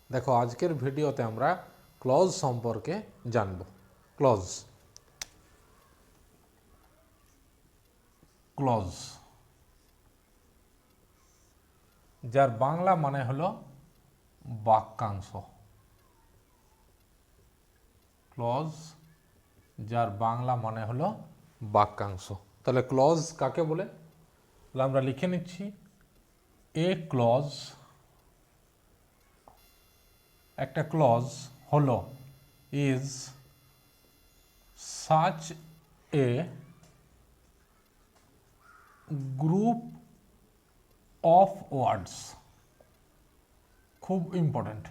দেখো আজকের ভিডিওতে আমরা ক্লজ সম্পর্কে জানব। ক্লজ ক্লজ যার বাংলা মানে হলো বাক্যাংশ। ক্লজ যার বাংলা মানে হলো বাক্যাংশ। তাহলে ক্লজ কাকে বলে? তাহলে আমরা লিখে নিচ্ছি, এ ক্লজ, একটা ক্লজ হলো is such a group of words, খুব important,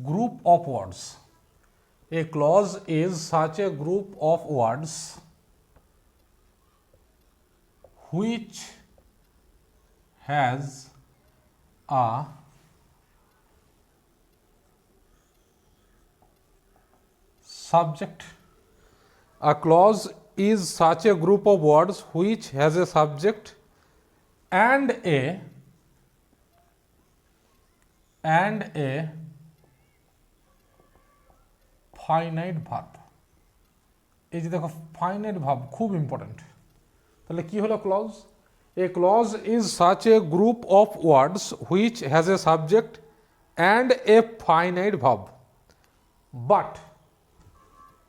group of words. A clause is such a group of words which has a subject. A clause is such a group of words which has a subject and a finite verb. এই যে দেখো finite verb খুব important. তাহলে কি হলো clause? A clause is such a group of words which has a subject and a finite verb. But,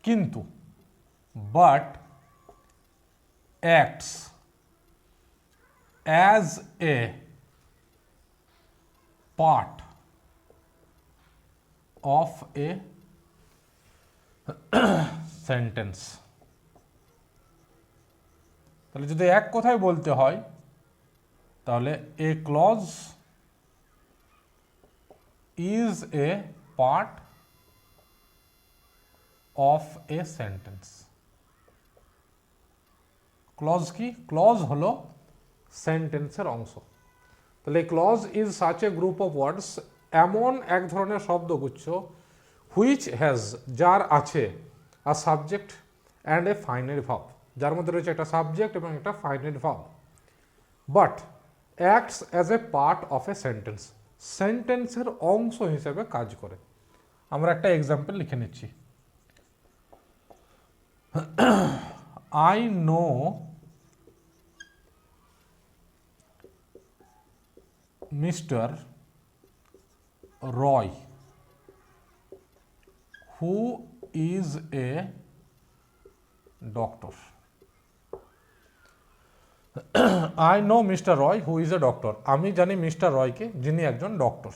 কিন্তু, but acts as a part of a sentence. তাহলে যদি এক কথায় বলতে হয় তাহলে a clause is a part of a sentence. Clause কি? Clause হলো সেন্টেন্সের অংশ। তাহলে clause is such a group of words, এমন এক ধরনের শব্দগুচ্ছ, হুইচ হ্যাজ, যার আছে, a subject and a finite verb, যার মধ্যে রয়েছে একটা সাবজেক্ট এবং একটা finite verb, but acts as a part of a sentence, সেন্টেন্সের অংশ হিসেবে কাজ করে। আমরা একটা এক্সাম্পল লিখে নিচ্ছি। I know mister Roy who is a doctor. I know mister Roy who is a doctor, আমি জানি মিস্টার রয়কে, যিনি একজন ডক্টর।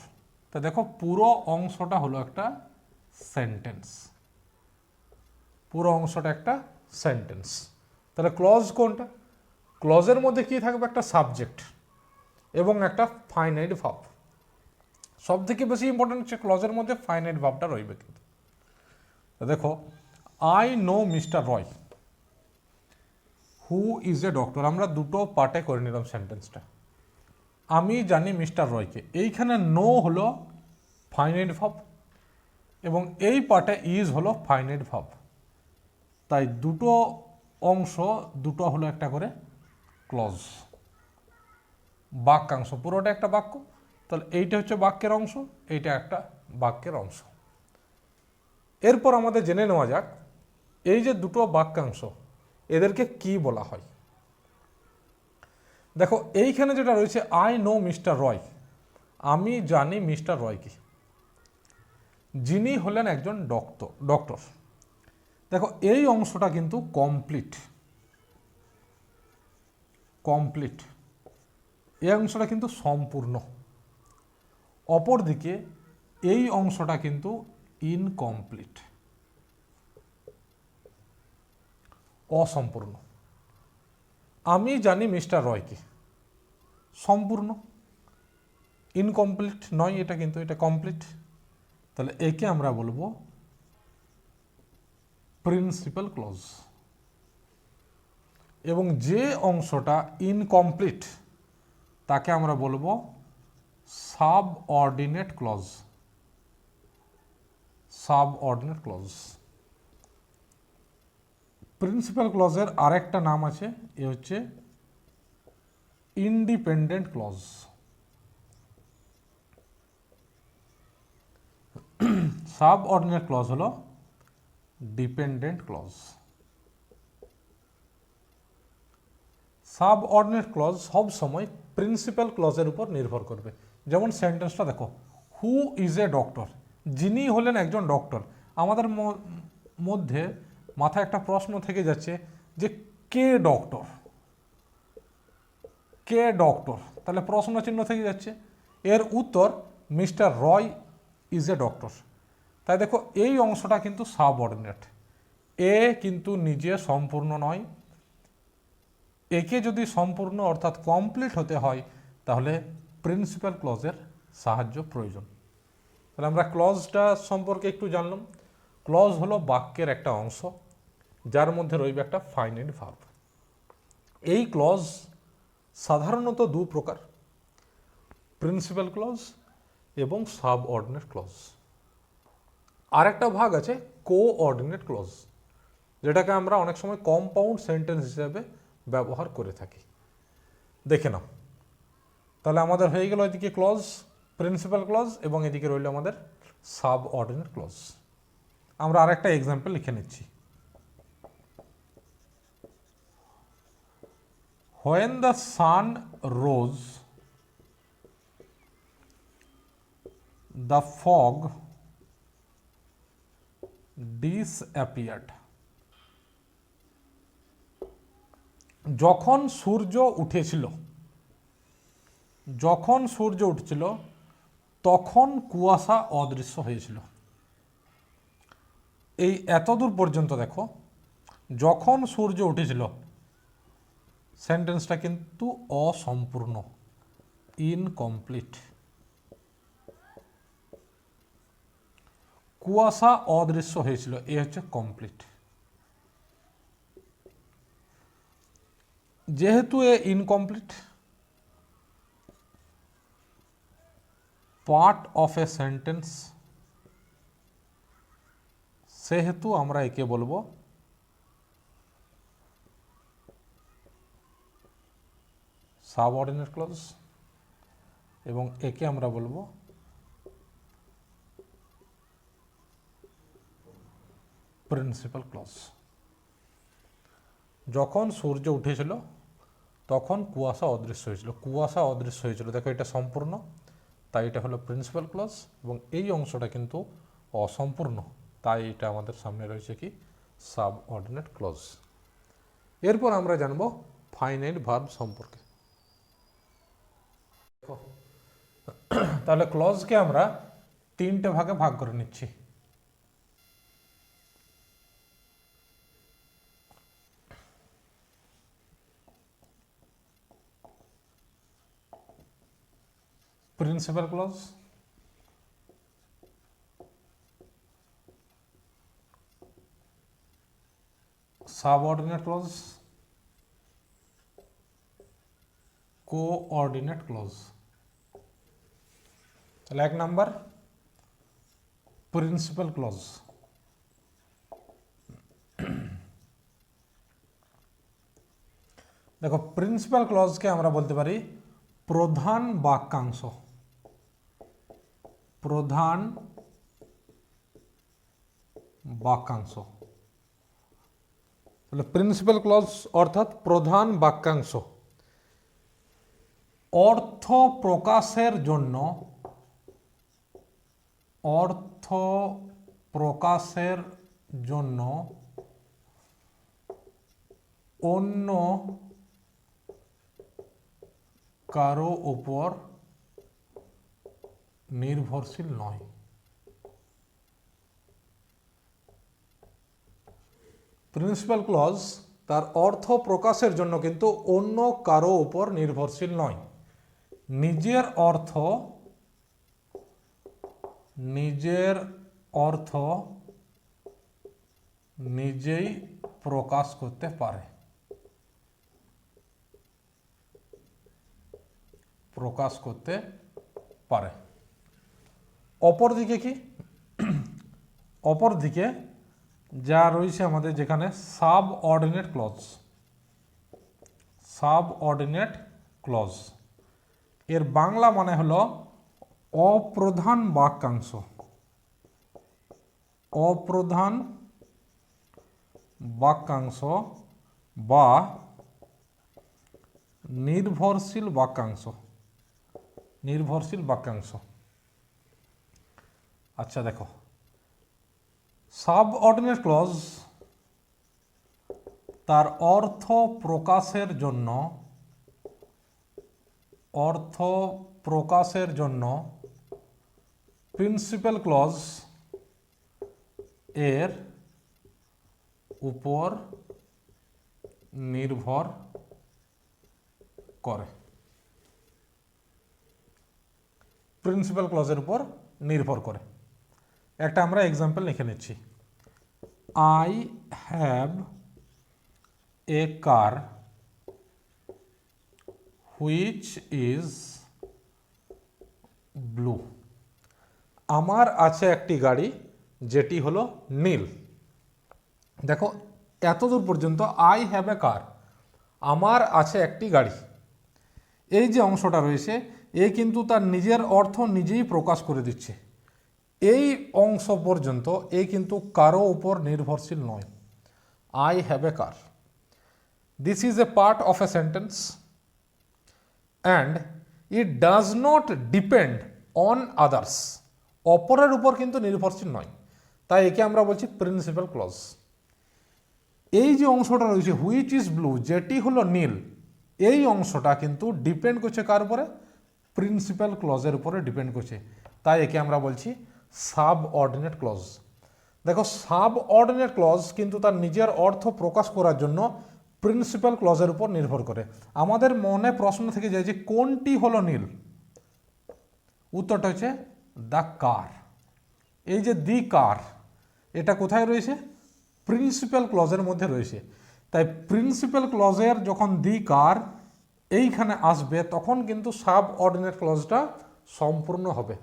তা দেখো পুরো অংশটা হলো একটা সেন্টেন্স, পুরো অংশটা একটা সেন্টেন্স। তাহলে ক্লজ কোনটা? ক্লজের মধ্যে কি থাকবে? একটা সাবজেক্ট এবং একটা ফাইনাইট ভার্ব। সব থেকে বেশি ইম্পর্টেন্ট হচ্ছে ক্লজের মধ্যে ফাইনাইট ভার্বটা রইবে। কিন্তু দেখো I know mister Roy who is a doctor, আমরা দুটো পার্টে করে নিলাম সেন্টেন্সটা। আমি জানি মিস্টার রয়কে, এইখানে নো হলো ফাইনাইট ভার্ব এবং এই পার্টে ইজ হলো ফাইনাইট ভার্ব। তাই দুটো অংশ, দুটো হলো একটা করে ক্লজ, বাক্যাংশ, পুরোটা একটা বাক্য। তাহলে এইটা হচ্ছে বাক্যের অংশ, এইটা একটা বাক্যের অংশ। এরপর আমাদের জেনে নেওয়া যাক এই যে দুটো বাক্যাংশ, এদেরকে কি বলা হয়। দেখো এইখানে যেটা রয়েছে আই নো মিস্টার রয়, আমি জানি মিস্টার রয়কে, যিনি হলেন একজন ডক্টর। দেখো এই অংশটা কিন্তু কমপ্লিট, এই অংশটা কিন্তু সম্পূর্ণ। অপরদিকে এই অংশটা কিন্তু ইনকমপ্লিট, অসম্পূর্ণ। আমি জানি মিস্টার রয়কে সম্পূর্ণ, ইনকমপ্লিট নয় এটা, কিন্তু এটা কমপ্লিট। তাহলে একে আমরা বলবো প্রিন্সিপাল ক্লজ। এবং যে অংশটা ইনকমপ্লিট তাকে আমরা বলবো subordinate clause. Subordinate clause. Principal ক্লজের আরেকটা নাম আছে, এ হচ্ছে ইন্ডিপেন্ডেন্ট ক্লজ। সাবঅর্ডিনেট ক্লজ হলো ডিপেন্ডেন্ট ক্লজ। সাবঅর্ডিনেট ক্লজ সব সময় প্রিন্সিপাল ক্লজের উপর নির্ভর করবে। যেমন সেন্টেন্সটা দেখো, হু ইজ এ ডক্টর, যিনি হলেন একজন ডক্টর। আমাদের মধ্যে মাথায় একটা প্রশ্ন থেকে যাচ্ছে যে কে ডক্টর, কে ডক্টর, তাহলে প্রশ্ন চিহ্ন থেকে যাচ্ছে। এর উত্তর mister Roy is a doctor. তাই দেখো এই অংশটা কিন্তু সাবঅর্ডিনেট, এ কিন্তু নিজে সম্পূর্ণ নয়। একে যদি সম্পূর্ণ অর্থাৎ কমপ্লিট হতে হয় তাহলে প্রিন্সিপাল ক্লজের সাহায্য প্রয়োজন। তাহলে আমরা ক্লজটা সম্পর্কে একটু জানলাম। ক্লজ হলো বাক্যের একটা অংশ যার মধ্যে রইবে একটা ফাইনাইট ভার্ব। এই ক্লজ সাধারণত দু প্রকার, প্রিন্সিপাল ক্লজ এবং সাবঅর্ডিনেট ক্লজ। আরেকটা ভাগ আছে কোঅর্ডিনেট ক্লজ, যেটাকে আমরা অনেক সময় কম্পাউন্ড সেন্টেন্স হিসেবে ব্যবহার করে থাকি। দেখে নাও, তাহলে আমাদের হয়ে গেল এদিকে ক্লজ, প্রিন্সিপাল ক্লজ, এবং এদিকে রইল আমাদের সাবঅর্ডিনেট ক্লজ। আমরা আরেকটা এক্সাম্পল লিখে নিচ্ছি। When the sun rose, the fog disappeared. যখন সূর্য উঠেছিল, যখন সূর্য উঠছিল তখন কুয়াশা অদৃশ্য হয়েছিল। এই এতদূর পর্যন্ত দেখো, যখন সূর্য উঠেছিল সেন্টেন্সটা কিন্তু অসম্পূর্ণ, ইনকমপ্লিট। কুয়াশা অদৃশ্য হয়েছিল, এ হচ্ছে কমপ্লিট। যেহেতু এ incomplete, part of a sentence, সেহেতু আমরা একে বলবো সাবঅর্ডিনেট ক্লজ এবং একে আমরা বলবো প্রিন্সিপাল ক্লজ। যখন সূর্য উঠেছিল তখন কুয়াশা অদৃশ্য হয়েছিল, কুয়াশা অদৃশ্য হয়েছিল, দেখো এটা সম্পূর্ণ, তাই এটা হলো প্রিন্সিপাল ক্লজ, এবং এই অংশটা কিন্তু অসম্পূর্ণ, তাই এটা আমাদের সামনে রয়েছে কি সাবঅর্ডিনেট ক্লজ। এরপর আমরা জানবো ফাইনাইট ভার্ব সম্পর্কে। তাহলে ক্লজকে আমরা তিনটে ভাগে ভাগ করে নিচ্ছি। Principal clause, subordinate clause, coordinate clause. তাহলে এক নাম্বার প্রিন্সিপাল ক্লজ। দেখো প্রিন্সিপাল ক্লজকে আমরা বলতে পারি প্রধান বাক্যাংশ, প্রধান বাক্যাংশ। তাহলে প্রিন্সিপাল ক্লজ অর্থাৎ প্রধান বাক্যাংশ। অর্থ প্রকাশের জন্য, অর্থ প্রকাশের জন্য অন্য কারো উপর নির্ভরশীল নয়। প্রিন্সিপাল ক্লজ তার অর্থ প্রকাশের জন্য কিন্তু অন্য কারো উপর নির্ভরশীল নয়। নিজের অর্থ, নিজের অর্থ নিজেই প্রকাশ করতে পারে, প্রকাশ করতে পারে। অপরদিকে কি, অপরদিকে যা রয়েছে আমাদের যেখানে সাবঅর্ডিনেট ক্লজ, সাবঅর্ডিনেট ক্লজ এর বাংলা মানে হলো অপ্রধান বাক্যাংশ, অপ্রধান বাক্যাংশ বা নির্ভরশীল বাক্যাংশ। নির্ভরশীল বাক্যাংশ। আচ্ছা দেখো, সাবঅর্ডিনেট ক্লজ তার অর্থ প্রকাশের জন্য প্রিন্সিপাল ক্লজ এর উপর নির্ভর করে। প্রিন্সিপাল ক্লজের উপর নির্ভর করে। একটা আমরা এক্সাম্পল লিখে নিচ্ছি। I have a car which is blue. আমার আছে একটি গাড়ি যেটি হলো নীল। দেখো এতদূর পর্যন্ত আই হ্যাভ এ কার, আমার আছে একটি গাড়ি। এই যে অংশটা রয়েছে এ কিন্তু তার নিজের অর্থ নিজেই প্রকাশ করে দিচ্ছে। এই অংশ পর্যন্ত এ কিন্তু কারো উপর নির্ভরশীল নয়। I have a car, this is a part of a sentence and it does not depend on others. অপরের উপর কিন্তু নির্ভরশীল নয়, তাই একে আমরা বলছি প্রিন্সিপাল ক্লজ। এই যে অংশটা রয়েছে হুইচ ইজ ব্লু, যেটি হলো নীল, এই অংশটা কিন্তু ডিপেন্ড করছে কার উপরে? প্রিন্সিপাল ক্লজের উপরে ডিপেন্ড করছে, তাই একে আমরা বলছি সাবঅর্ডিনেট ক্লজ। দেখো সাবঅর্ডিনেট ক্লজ কিন্তু তার নিজের অর্থ প্রকাশ করার জন্য প্রিন্সিপাল ক্লজের উপর নির্ভর করে। আমাদের মনে প্রশ্ন থেকে যায় যে কোনটি হলো নীল? উত্তরটা হচ্ছে দ্য কার। এই যে দি কার, এটা কোথায় রয়েছে? প্রিন্সিপাল ক্লজের মধ্যে রয়েছে। তাই প্রিন্সিপাল ক্লজের যখন দি কার এইখানে আসবে তখন কিন্তু সাবঅর্ডিনেট ক্লজটা সম্পূর্ণ হবে।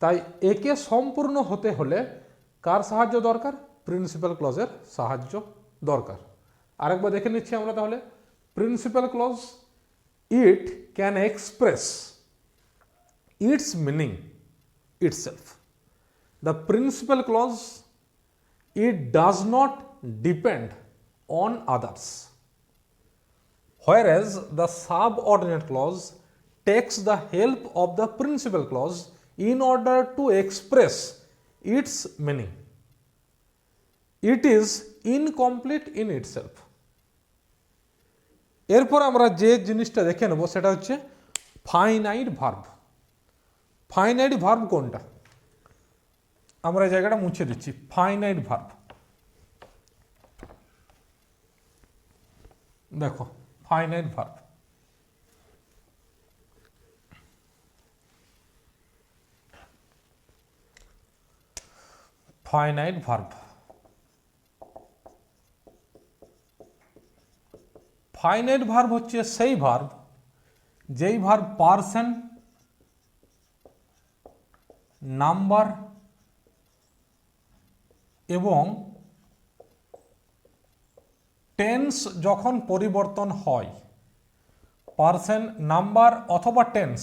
তাই একে সম্পূর্ণ হতে হলে কার সাহায্য দরকার? প্রিন্সিপাল ক্লজের সাহায্য দরকার। আরেকবার দেখে নিচ্ছি আমরা তাহলে। Principal clause, it can express its meaning itself. The principal clause, it does not depend on others, whereas the subordinate clause takes the help of the principal clause in order to express its meaning. It is incomplete in itself. এরপর আমরা যে জিনিসটা দেখে নেব সেটা হচ্ছে finite verb. Finite verb কোনটা? আমরা এই জায়গাটা মুছে দিচ্ছি। ফাইনাইট ভার্ব দেখো, finite verb finite verb finite verb হচ্ছে সেই ভার্ব যেই ভার্ব পার্সন, নাম্বার এবং টেন্স যখন পরিবর্তন হয়, পার্সন, নাম্বার অথবা টেন্স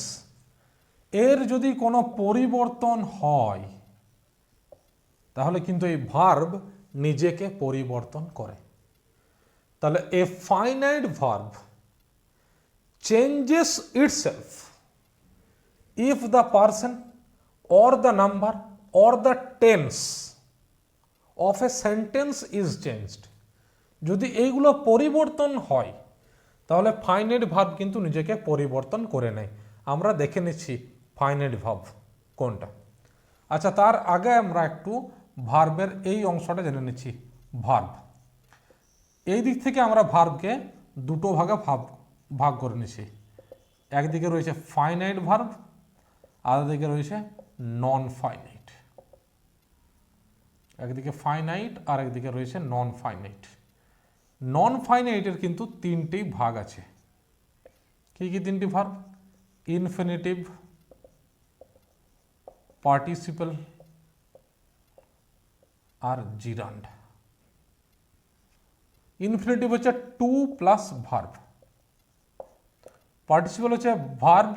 এর যদি কোনো পরিবর্তন হয় তাহলে কিন্তু এই ভার্ব নিজেকে পরিবর্তন করে। তাহলে এ finite verb changes itself if the person or the number or the tense of a sentence is changed. যদি এইগুলো পরিবর্তন হয় তাহলে ফাইনাইট ভার্ব কিন্তু নিজেকে পরিবর্তন করে নেয়। আমরা দেখে নিচ্ছি ফাইনাইট ভার্ব কোনটা। আচ্ছা, তার আগে আমরা একটু ভার্বের এই অংশটা জেনে নিচ্ছি। ভার্ব, এই দিক থেকে আমরা ভার্বকে দুটো ভাগে ভাগ করে নিচ্ছি। একদিকে রয়েছে ফাইনাইট ভার্ব, আর দিকে রয়েছে নন ফাইনাইট। একদিকে ফাইনাইট আর একদিকে রয়েছে নন ফাইনাইট। নন ফাইনাইটের কিন্তু তিনটি ভাগ আছে। কি কি তিনটি ভার্ব? ইনফিনিটিভ, পার্টিসিপল আর জিরান্ড। ইনফিনিটিভ হচ্ছে টু প্লাস ভার্ব, পার্টিসিপল হচ্ছে ভার্ব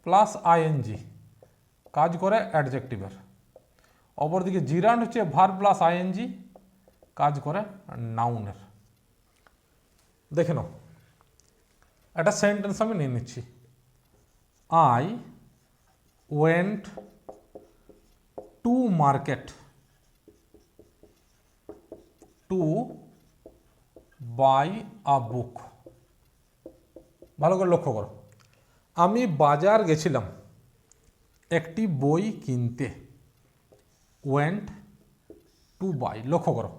প্লাস আইএনজি, কাজ করে অ্যাডজেক্টিভের, অপরদিকে জিরান্ড হচ্ছে ভার্ব প্লাস আইএনজি, কাজ করে নাউনের। দেখে নাও, একটা সেন্টেন্স আমি নিয়ে নিচ্ছি। I went to market to buy a book. ভালো করে লক্ষ্য করো, আমি বাজার গেছিলাম একটি বই কিনতে। ওয়েন্ট টু বাই, লক্ষ্য করো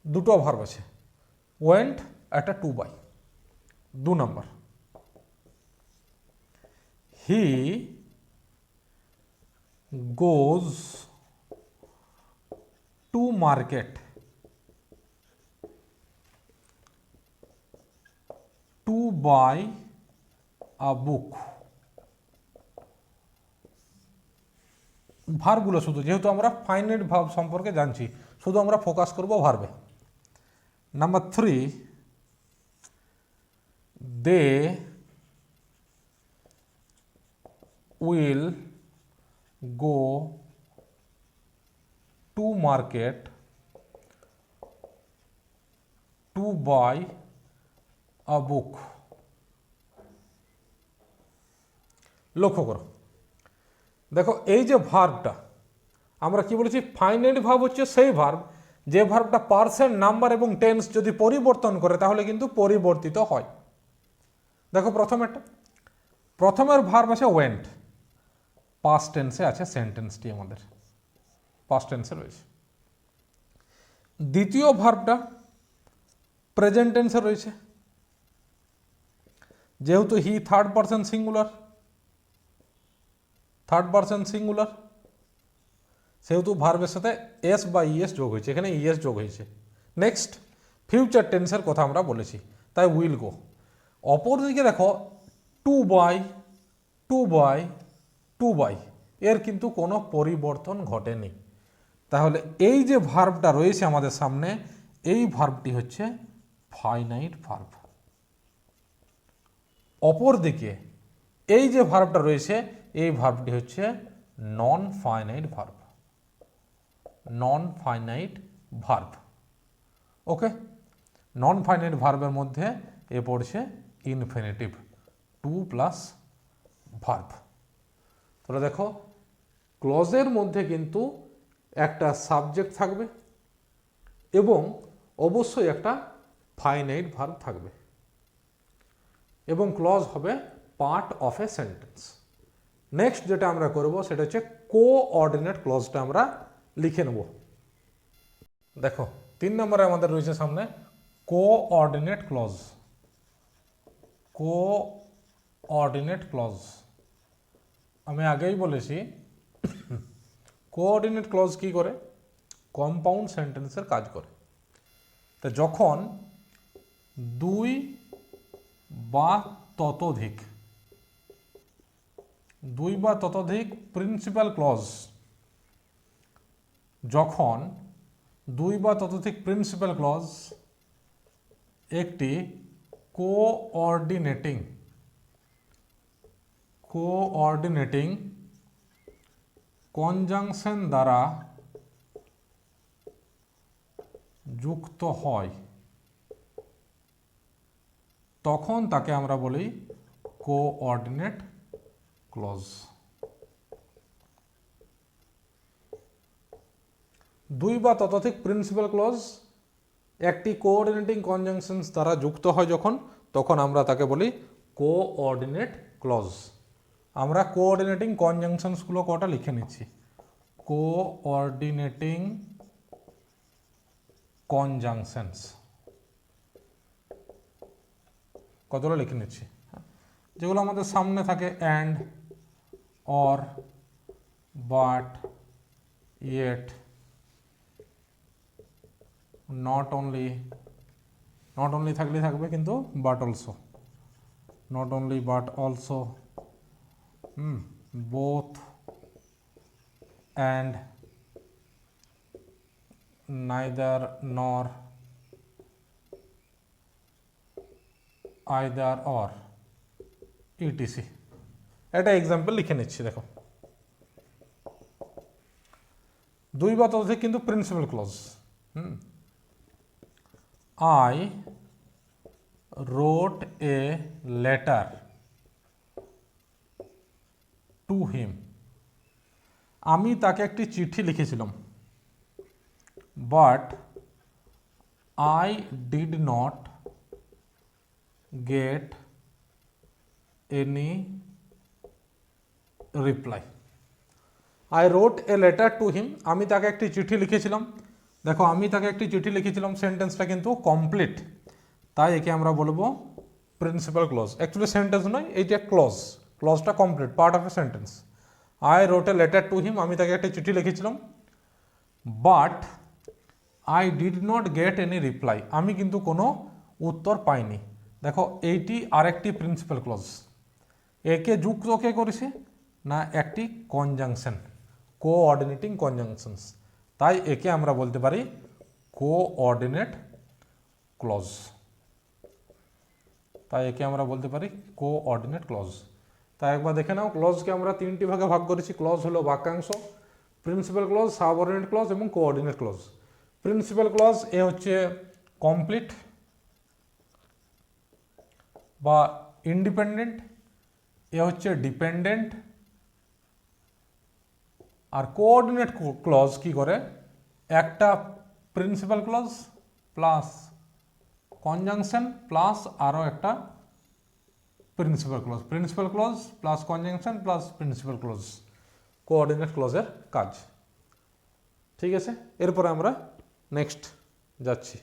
দুটো ভার্ব আছে, ওয়েন্ট একটা to buy. 2 number, he goes to market to buy a book. ভার্বগুলো শুধু, যেহেতু আমরা ফাইনাইট ভার্ব সম্পর্কে জানছি, শুধু আমরা ফোকাস করব ভার্বে। Number 3, they will go to market to buy a book. লক্ষ্য করো, দেখো এই যে ভার্বটা আমরা কি বলেছি, ফাইনাইট ভার্ব হচ্ছে সেই ভার্ব যে ভার্বটা পার্সন, নাম্বার এবং টেন্স যদি পরিবর্তন করে তাহলে কিন্তু পরিবর্তিত হয়। দেখো প্রথমের ভার্ব আছে ওয়েন্ট, পাস্ট টেন্সে আছে সেন্টেন্সটি, আমাদের পাস্ট টেন্সে রয়েছে। দ্বিতীয় ভার্বটা প্রেজেন্ট টেন্সে রয়েছে, যেহেতু হি থার্ড পারসন সিঙ্গুলার, সেহেতু ভার্বের সাথে এস বা ইএস যোগ হয়েছে, এখানে ইএস যোগ হয়েছে। নেক্সট, ফিউচার টেন্সের কথা আমরা বলেছি, তাই উইল গো। অপরদিকে দেখো টু বাই, এর কিন্তু কোনো পরিবর্তন ঘটেনি। তাহলে এই যে ভার্বটা রয়েছে আমাদের সামনে, এই ভার্বটি হচ্ছে ফাইনাইট ভার্ব। অপরদিকে এই যে ভার্বটা রয়েছে, এই ভার্বটি হচ্ছে নন ফাইনাইট ভার্ব। ওকে, নন ফাইনাইট ভার্বের মধ্যে এ পড়ছে ইনফিনিটিভ, টু প্লাস ভার্ব। তাহলে দেখো, ক্লজের মধ্যে কিন্তু একটা সাবজেক্ট থাকবে এবং অবশ্যই একটা ফাইনাইট ভার্ব থাকবে, এবং ক্লজ হবে part of a sentence. Next যেটা আমরা করব সেটা হচ্ছে কোঅর্ডিনেট ক্লজটা আমরা লিখে নেব। দেখো 3 নম্বরে আমাদের রয়েছে সামনে কোঅর্ডিনেট ক্লজ। আমি আগেই বলেছি কোঅর্ডিনেট ক্লজ কি করে, কম্পাউন্ড সেন্টেন্সের কাজ করে। তো যখন দুই বা ততোধিক প্রিন্সিপাল ক্লজ, যখন দুই বা ততোধিক প্রিন্সিপাল ক্লজ একটি কোঅর্ডিনেটিং কনজাংশন দ্বারা যুক্ত হয়, তখন তাকে আমরা বলি কোঅর্ডিনেট ক্লজ। দুই বা ততোধিক প্রিন্সিপাল ক্লজ একটি কোঅর্ডিনেটিং কনজাংশনস দ্বারা যুক্ত হয় যখন, তখন আমরা তাকে বলি কোঅর্ডিনেট ক্লজ। আমরা কোঅর্ডিনেটিং কনজাংশনসগুলো কটা লিখে নিচ্ছি। কোঅর্ডিনেটিং কনজাংশনস কতগুলো লিখে নিচ্ছি, যেগুলো আমাদের সামনে থাকে, and, or, but, yet, not only থাকলে থাকবে কিন্তু but also, not only but also, both, and, neither nor, either or, etc. একটা এক্সাম্পল লিখে নিচ্ছি। দেখো দুই বা ততোধিক কিন্তু principal clause. I wrote a letter to him, আমি তাকে একটি চিঠি লিখেছিলাম। But I did not get any reply. I wrote a letter to him, আমি তাকে একটি চিঠি লিখেছিলাম। দেখো আমি তাকে একটি চিঠি লিখেছিলাম, সেন্টেন্সটা কিন্তু কমপ্লিট, তাই একে আমরা বলবো প্রিন্সিপাল ক্লজ। অ্যাকচুয়ালি সেন্টেন্স নয়, এইটা ক্লজ, ক্লজটা complete, part of a sentence. I wrote a letter to him, আমি তাকে একটি চিঠি লিখেছিলাম। But I did not get any reply, আমি কিন্তু কোনো উত্তর পাইনি। দেখো এইটি আরেকটি প্রিন্সিপাল ক্লজ। একে যুক্ত কে করেছে না, একটি কনজাংশন, কোঅর্ডিনেটিং কনজাংশনস, তাই একে আমরা বলতে পারি কোঅর্ডিনেট ক্লজ। তাই একে আমরা বলতে পারি কোঅর্ডিনেট ক্লজ। তাই একবার দেখে নাও, ক্লজকে আমরা তিনটি ভাগে ভাগ করেছি। ক্লজ হলো বাক্যাংশ, প্রিন্সিপাল ক্লজ, সাবঅর্ডিনেট ক্লজ এবং কোঅর্ডিনেট ক্লজ। প্রিন্সিপাল ক্লজ এ হচ্ছে কমপ্লিট বা ইন্ডিপেন্ডেন্ট, এ হচ্ছে ডিপেন্ডেন্ট। আর কোঅর্ডিনেট ক্লজ কি করে, একটা principal clause plus conjunction plus আরও একটা principal clause, principal clause plus conjunction plus principal clause, coordinate ক্লজের কাজ। ঠিক আছে, এরপরে আমরা নেক্সট যাচ্ছি।